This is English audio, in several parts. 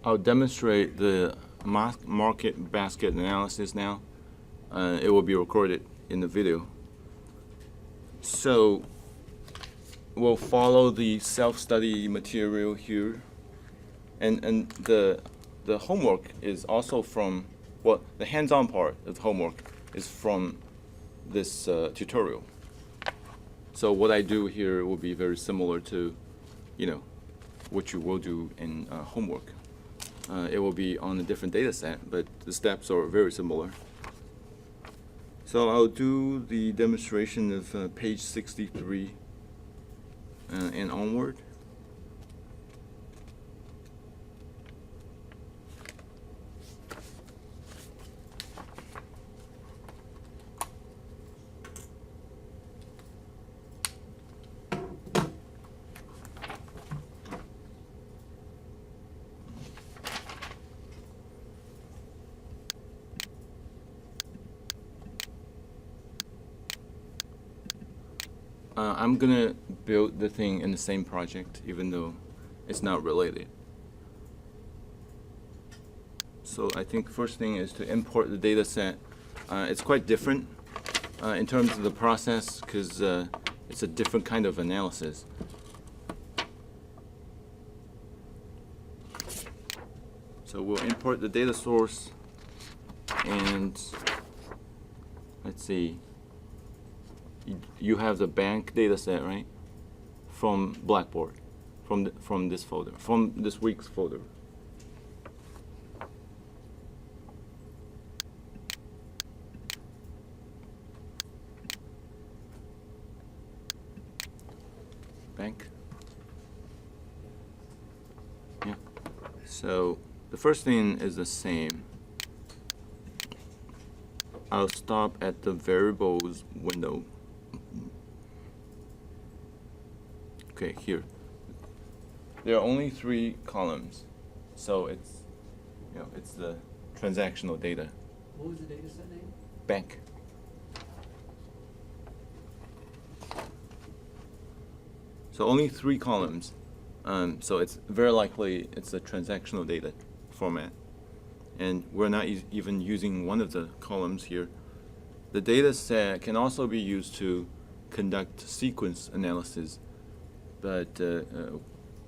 I'll demonstrate the market basket analysis now. It will be recorded in the video. So we'll follow the self-study material here, and the homework is also from, well, the hands-on part of homework is from this tutorial. So what I do here will be very similar to, what you will do in homework. It will be on a different data set, but the steps are very similar. So I'll do the demonstration of page 63 and onward. I'm gonna build the thing in the same project, even though it's not related. So I think first thing is to import the data set. It's quite different in terms of the process, because it's a different kind of analysis. So we'll import the data source, and let's see. You have the bank data set, right? From Blackboard, from this folder, from this week's folder. Bank. Yeah. So the first thing is the same. I'll stop at the variables window. Okay, here. There are only 3 columns, so it's, it's the transactional data. What was the data set name? Bank. So only 3 columns. So it's very likely it's a transactional data format, and we're not even using one of the columns here. The data set can also be used to conduct sequence analysis, but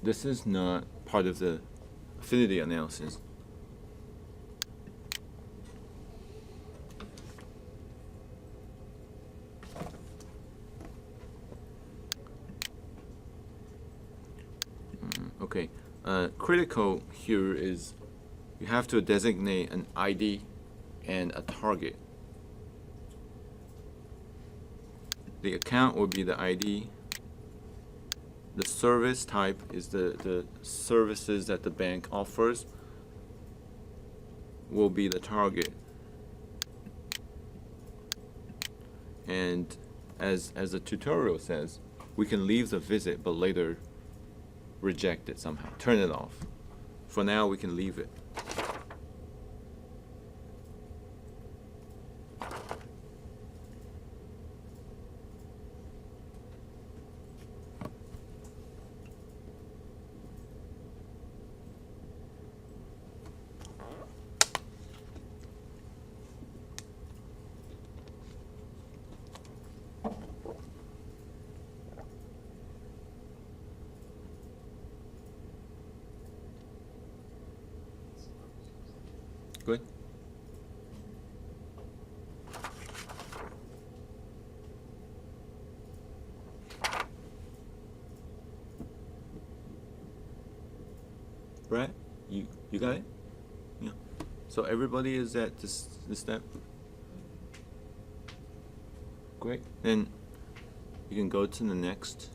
this is not part of the affinity analysis. Okay, critical here is you have to designate an ID and a target. The account will be the ID. The service type is the services that the bank offers, will be the target. And as the tutorial says, we can leave the visit but later reject it somehow, turn it off. For now, we can leave it. Good. Brett, you got it? Yeah. So everybody is at this step. Great. Then you can go to the next.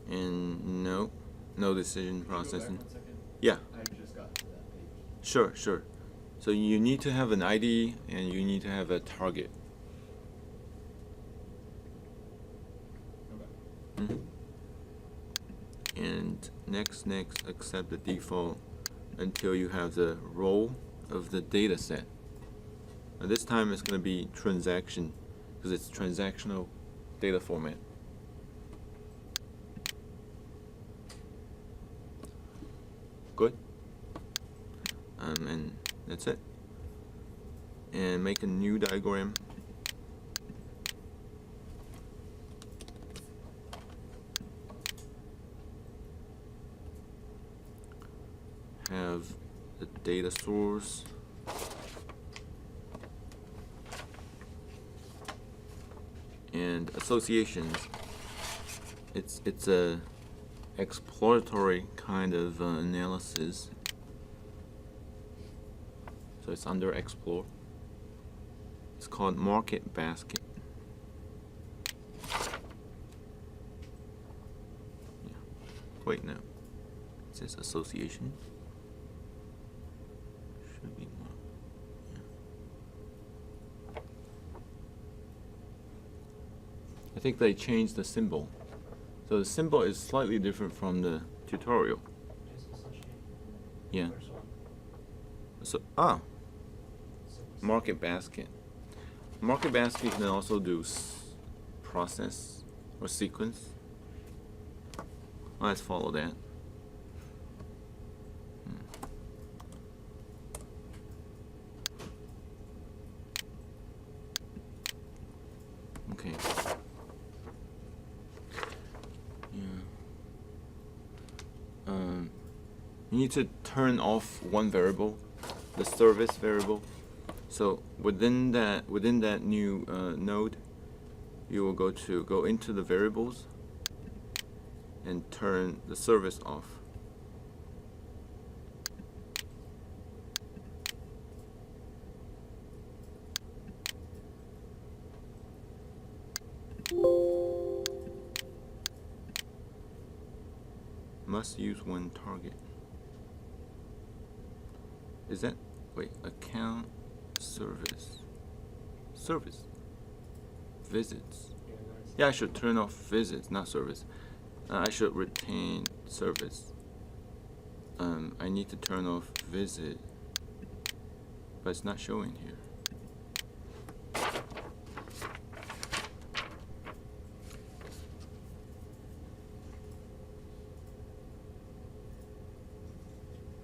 And no decision processing. Yeah. I just got to that page. Sure. So you need to have an ID and you need to have a target. Okay. And next, accept the default until you have the role of the data set. Now this time it's going to be transaction, because it's transactional data format. good. And that's it. And make a new diagram. Have the data source. And associations. It's a exploratory kind of analysis. So it's under explore. It's called market basket. Yeah. Wait, no. It says association. Should be more. Yeah. I think they changed the symbol. So the symbol is slightly different from the tutorial. Just associate. Yeah. First one. So So- market basket. Market basket can also do process or sequence. Let's follow that. Okay. Yeah. You need to turn off one variable, the service variable. So within that new node, you will go into the variables and turn the service off. Must use one target. Is that, wait, account service visits? Yeah, no, it's- Yeah, I should turn off visits, not service. I should retain service. I need to turn off visit, but it's not showing here.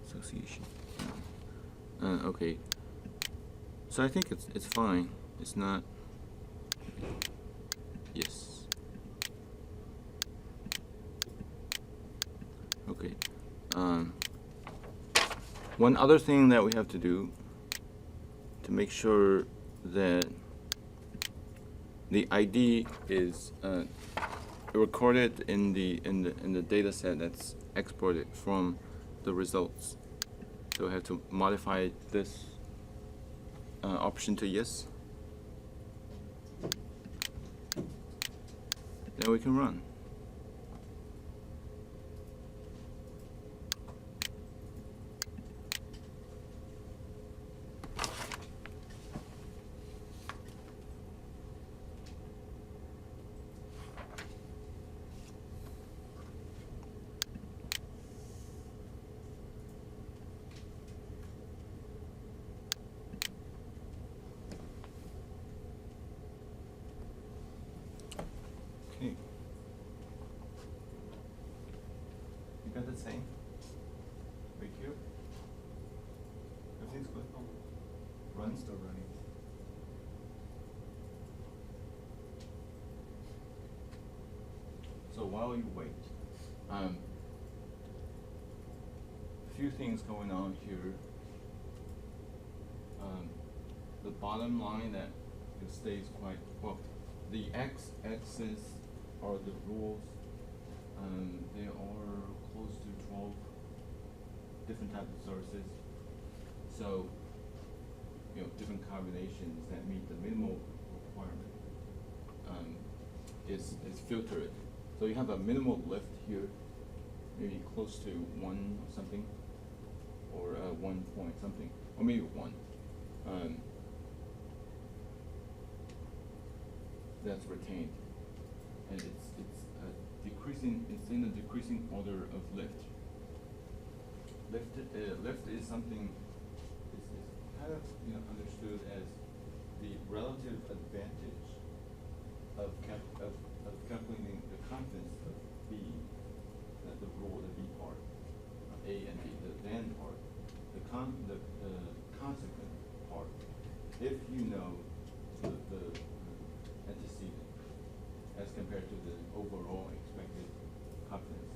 Association. Okay. So I think it's fine. It's not. Yes. Okay. One other thing that we have to do to make sure that the ID is recorded in the data set that's exported from the results. So we have to modify this option to yes. Then we can run. Okay. You got the same? Right here? Everything's good? Run? Still running. So while you wait, a few things going on here. The bottom line that it stays quite well. The x-axis are the rules. There are close to 12 different types of sources. So, different combinations that meet the minimal requirement is filtered. So you have a minimal lift here, maybe close to 1 something, or 1 point something, or maybe 1. That's retained, and it's decreasing. It's in a decreasing order of lift. Lift is something. It's kind of understood as the relative advantage of calculating the confidence of B, the rule, the B part, A and B. The the consequent part, if you know the antecedent as compared to the overall expected confidence.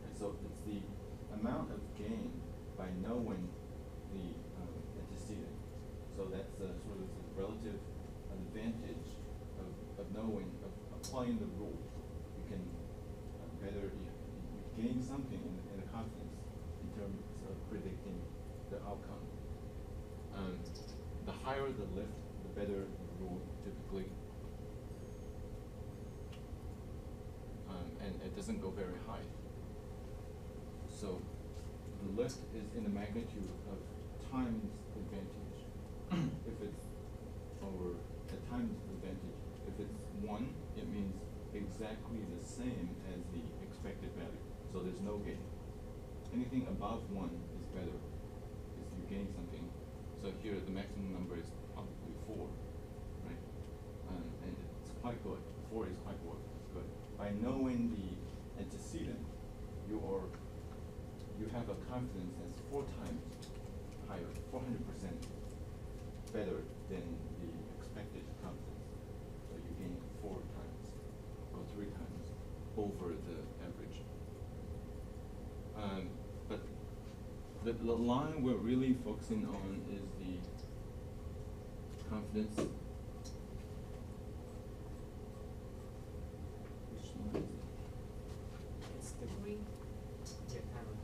And so it's the amount of gain by knowing the antecedent. So that's sort of the relative advantage of knowing, of applying the rule. You can you gain something in the confidence in terms of predicting the outcome. The higher the lift, the better the rule typically. And it doesn't go very high. So the lift is in the magnitude of times advantage. If it's, or a times advantage, if it's 1, it means exactly the same as the expected value. So there's no gain. Anything above 1 is better, is you gain something. So here the maximum number is probably 4, right? And it's quite good. 4 is quite good. By knowing the antecedent, you have a confidence that's 4 times higher, 400% better than the expected confidence. So you gain 4 times or 3 times over the average. But the line we're really focusing on is the confidence. Which line is it? It's the green. Yeah, arrow.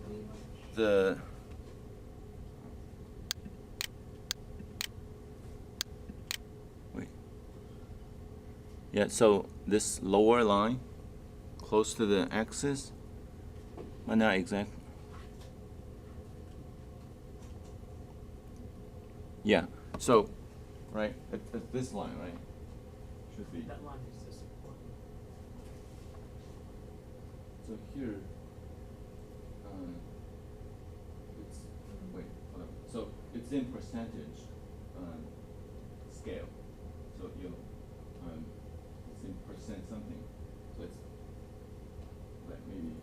Green one. The wait. Yeah, so this lower line close to the axis, but not exact. Yeah, so right at this line, right, should be. That line is the support. So here, it's, wait, hold on. So it's in percentage scale. So it's in percent something. So it's like maybe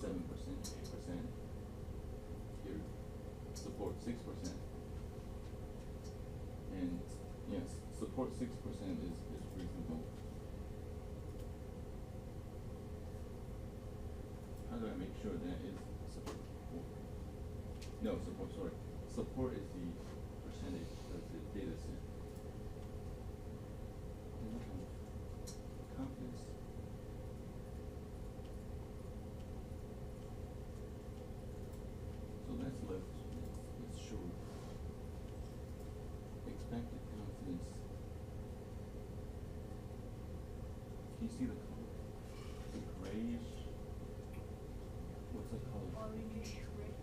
7%, 8%. Here, support 6%. And yes, support 6% is reasonable. How do I make sure that is support? No, support, sorry. Support is the percentage of the data set. And look how confidence. So that's left, it's sure. Expected confidence. Can you see the color? The grayish. What's the color? Orangish red.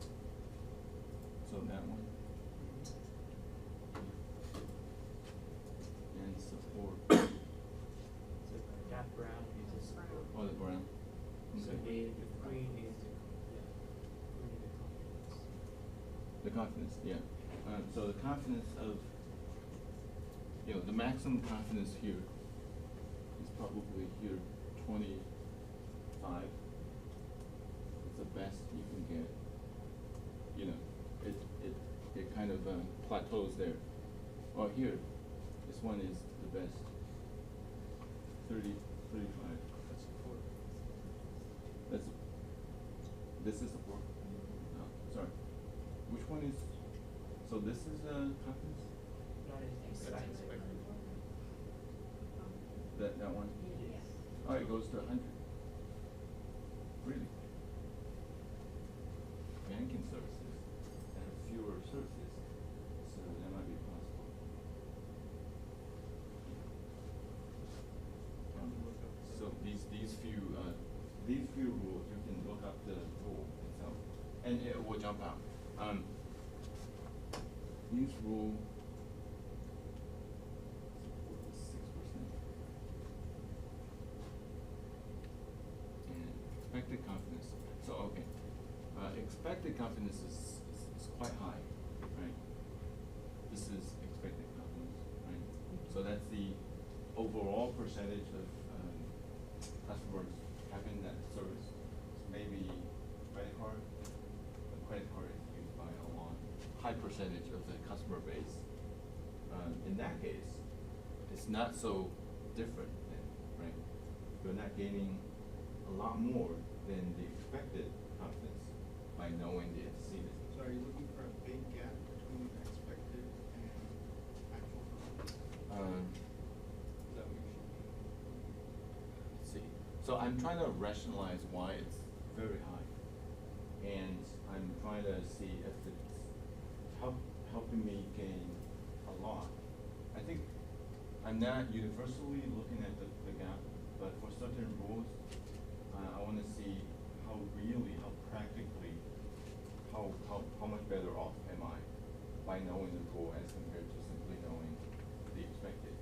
So that one. And support. So that brown is the support. Oh, the brown. So Okay. the green is the green is the confidence. The confidence, yeah. So the confidence of, the maximum confidence here is probably here 25. It's the best you can get. It kind of plateaus there. Or here, this one is the best. 30, 35. That's support. That's, this is support. Oh, sorry. Which one is, so this is confidence? That is expected. That one? Yes. Oh, it goes to 100. Really? Banking services have fewer services, so that might be possible. So these few rules, you can look up the rule itself, and it will jump out. These rule support is 6%. And expected confidence. So okay, expected confidence is quite high, right? This is expected confidence, right? So that's the overall percentage of customers having that service. So maybe credit card. A credit card is used by a lot, percentage of the customer base. In that case, it's not so different then, right? You're not gaining a lot more than the expected confidence by knowing the antecedent. So are you looking for a big gap between expected and actual confidence? Is that what you should be? Let's see. So I'm trying to rationalize why it's very high. And I'm trying to see if it's helping me gain a lot. I think I'm not universally looking at the gap, but for certain rules, I want to see how practically, how much better off am I by knowing the rule as compared to simply knowing the expected.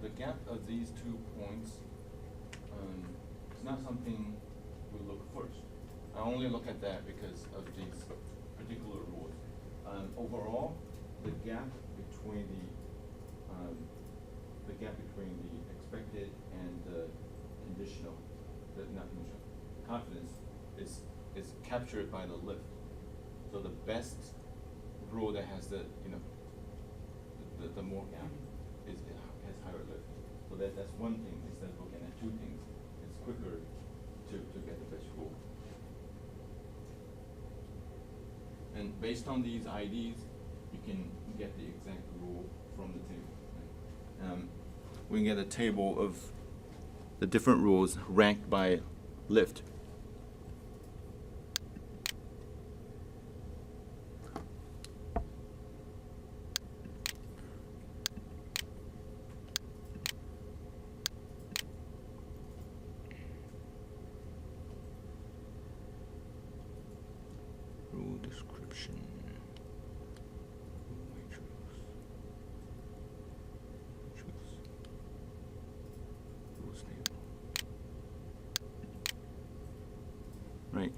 The gap of these 2 points is not something we look first. I only look at that because of these particular rules. Overall, the gap between the expected and the conditional, not conditional, confidence is captured by the lift. So the best rule that has the more gap has higher lift. So that's one thing. Instead of looking at 2 things, it's quicker to get the best rule. And based on these IDs, you can get the exact rule from the table. Right? We can get a table of the different rules ranked by lift. Rule description. Matrix. Rules table. Right.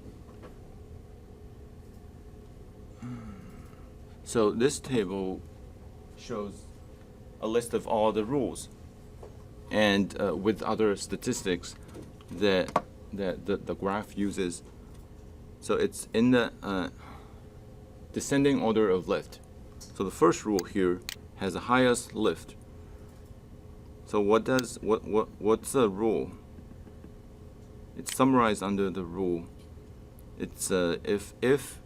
So this table shows a list of all the rules, and with other statistics that the graph uses. So it's in the descending order of lift. So the first rule here has the highest lift. So what's the rule? It's summarized under the rule. It's if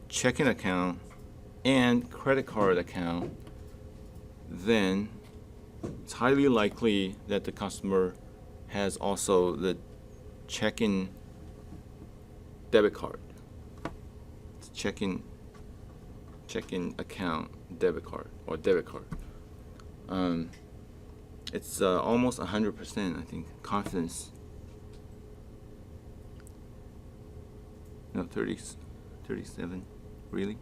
checking account and credit card account, then it's highly likely that the customer has also the checking debit card. It's checking account debit card or debit card. It's almost 100%, I think, confidence. No, 37. Really?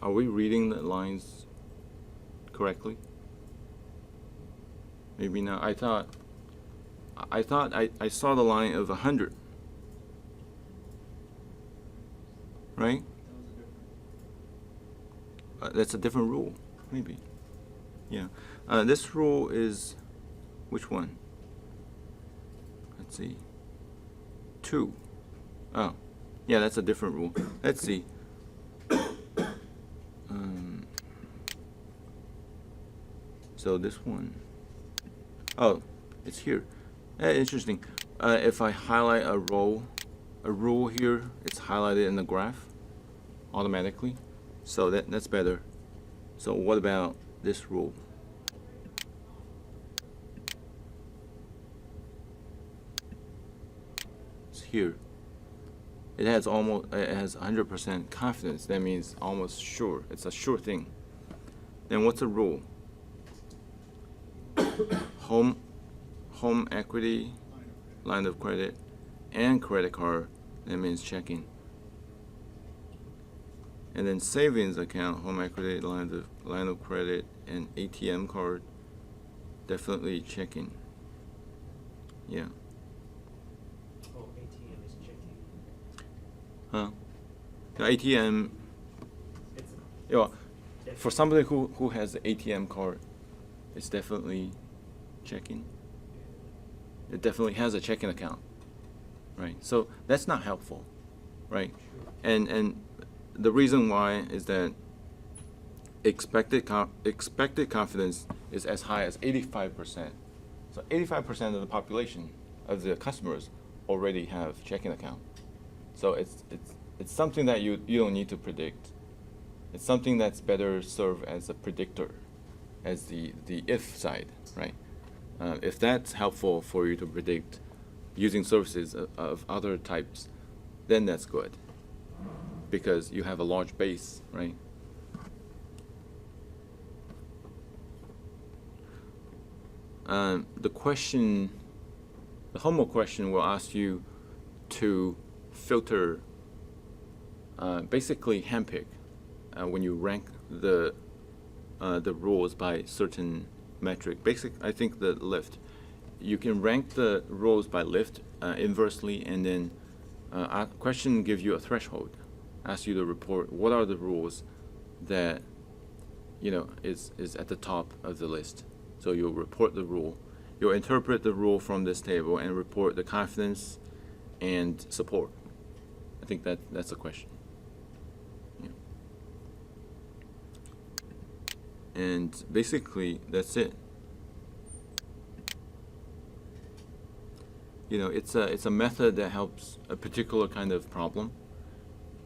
Are we reading the lines correctly? Maybe not. I thought I saw the line of 100. Right? That's a different rule, maybe. Yeah. This rule is which one? Let's see. 2. Oh, yeah, that's a different rule. Let's see. So this one. Oh, it's here. Interesting. If I highlight a rule here, it's highlighted in the graph automatically. So that's better. So what about this rule? It's here. It has 100% confidence. That means almost sure. It's a sure thing. Then what's the rule? Home equity, line of credit, and credit card. That means checking. And then savings account, home equity, line of credit, and ATM card. Definitely checking. Yeah. Oh, ATM is checking. Huh? The ATM. It's Yeah. For somebody who has the ATM card, it's definitely checking. it definitely has a checking account, right? So that's not helpful, right? And the reason why is that expected confidence is as high as 85%. So 85% of the population of the customers already have checking account. So it's something that you don't need to predict. It's something that's better served as a predictor, as the if side, right? If that's helpful for you to predict using services of other types, then that's good, because you have a large base, right? The homework question will ask you to filter, basically handpick, when you rank the roles by certain metric. I think the lift. You can rank the roles by lift inversely, and then a question gives you a threshold, asks you to report what are the rules that is at the top of the list. So you'll report the rule. You'll interpret the rule from this table and report the confidence and support. I think that's a question. Yeah. And basically, that's it. It's a method that helps a particular kind of problem,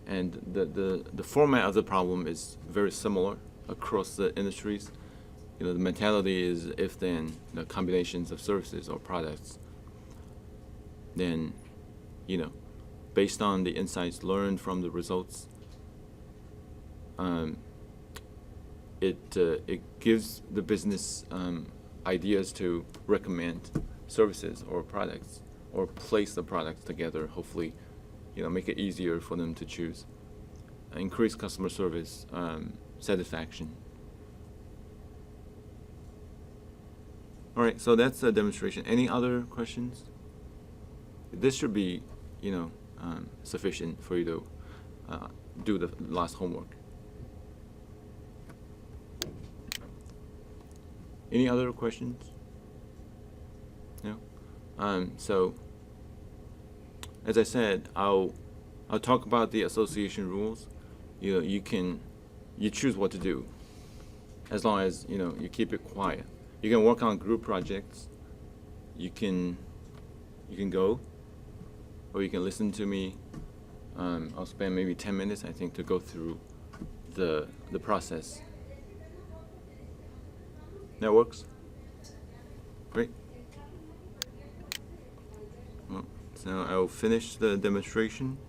and the format of the problem is very similar across the industries. The mentality is if then combinations of services or products. Then, based on the insights learned from the results, it gives the business ideas to recommend services or products, or place the products together. Hopefully, make it easier for them to choose. Increase customer service satisfaction. All right, so that's a demonstration. Any other questions? This should be, sufficient for you to do the last homework. Any other questions? No? So, as I said, I'll talk about the association rules. You choose what to do, as long as you keep it quiet. You can work on group projects. You can go, or you can listen to me. I'll spend maybe 10 minutes, I think, to go through the process. That works? Great. Well, so I'll finish the demonstration.